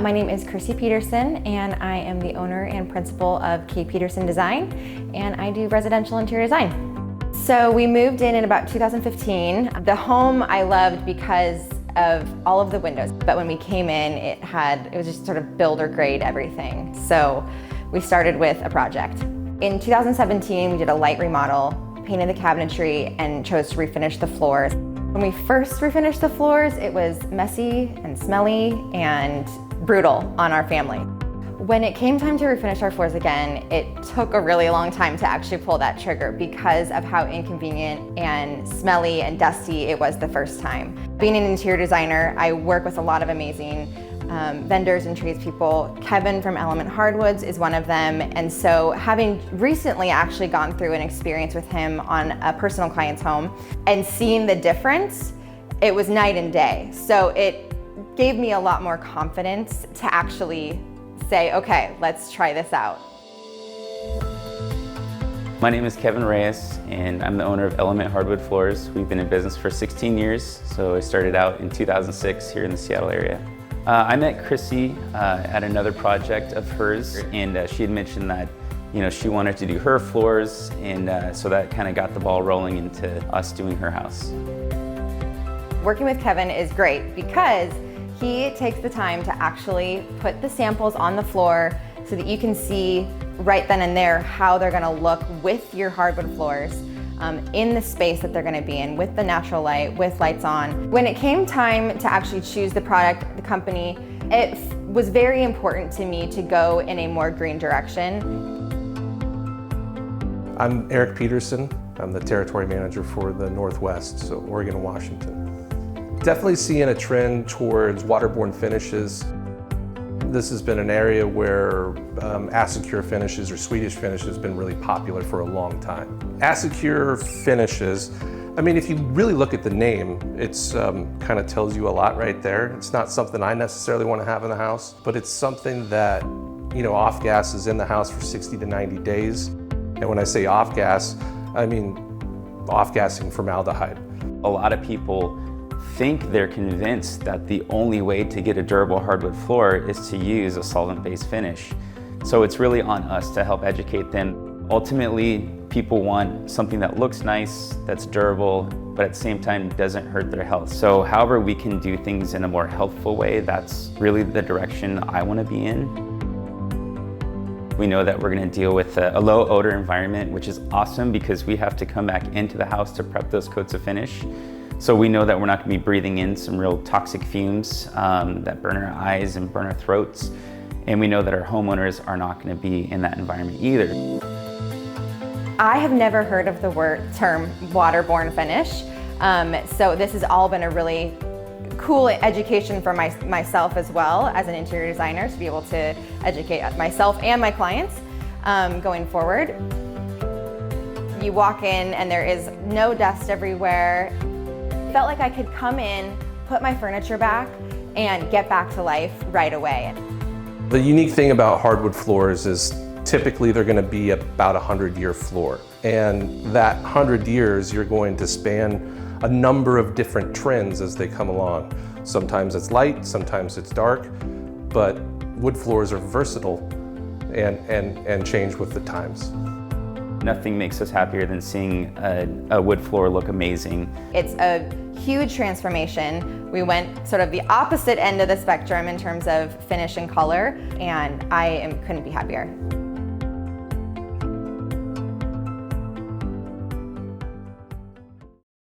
My name is Krissy Peterson, and I am the owner and principal of Peterson Design, and I do residential interior design. So we moved in about 2015. The home I loved because of all of the windows, but when we came in, it was just sort of builder grade everything. So we started with a project. In 2017, we did a light remodel, painted the cabinetry, and chose to refinish the floors. When we first refinished the floors, it was messy and smelly and brutal on our family. When it came time to refinish our floors again, it took a really long time to actually pull that trigger because of how inconvenient and smelly and dusty it was the first time. Being an interior designer, I work with a lot of amazing vendors and tradespeople. Kevin from Element Hardwoods is one of them, and so having recently actually gone through an experience with him on a personal client's home and seeing the difference, it was night and day. So it gave me a lot more confidence to actually say, okay, let's try this out. My name is Kevin Reyes, and I'm the owner of Element Hardwood Floors. We've been in business for 16 years, so I started out in 2006 here in the Seattle area. I met Krissy at another project of hers, and she had mentioned that she wanted to do her floors, and so that kind of got the ball rolling into us doing her house. Working with Kevin is great because he takes the time to actually put the samples on the floor so that you can see right then and there how they're going to look with your hardwood floors in the space that they're going to be in, with the natural light, with lights on. When it came time to actually choose the product, the company, it was very important to me to go in a more green direction. I'm Eric Peterson. I'm the territory manager for the Northwest, so Oregon and Washington. Definitely seeing a trend towards waterborne finishes. This has been an area where Assecure finishes or Swedish finish has been really popular for a long time. Assecure finishes, I mean, if you really look at the name, it's kind of tells you a lot right there. It's not something I necessarily want to have in the house, but it's something that, off gas is in the house for 60 to 90 days. And when I say off gas, I mean off-gassing formaldehyde. A lot of people think they're convinced that the only way to get a durable hardwood floor is to use a solvent-based finish. So it's really on us to help educate them. Ultimately, people want something that looks nice, that's durable, but at the same time doesn't hurt their health. So however we can do things in a more healthful way, that's really the direction I want to be in. We know that we're going to deal with a low odor environment, which is awesome because we have to come back into the house to prep those coats of finish. So we know that we're not going to be breathing in some real toxic fumes that burn our eyes and burn our throats. And we know that our homeowners are not going to be in that environment either. I have never heard of the term waterborne finish. So this has all been a really cool education for myself as well as an interior designer, to be able to educate myself and my clients going forward. You walk in and there is no dust everywhere. Felt like I could come in, put my furniture back, and get back to life right away. The unique thing about hardwood floors is typically they're going to be about a 100-year floor. And that 100 years, you're going to span a number of different trends as they come along. Sometimes it's light, sometimes it's dark, but wood floors are versatile and change with the times. Nothing makes us happier than seeing a wood floor look amazing. It's a huge transformation. We went sort of the opposite end of the spectrum in terms of finish and color, and I couldn't be happier.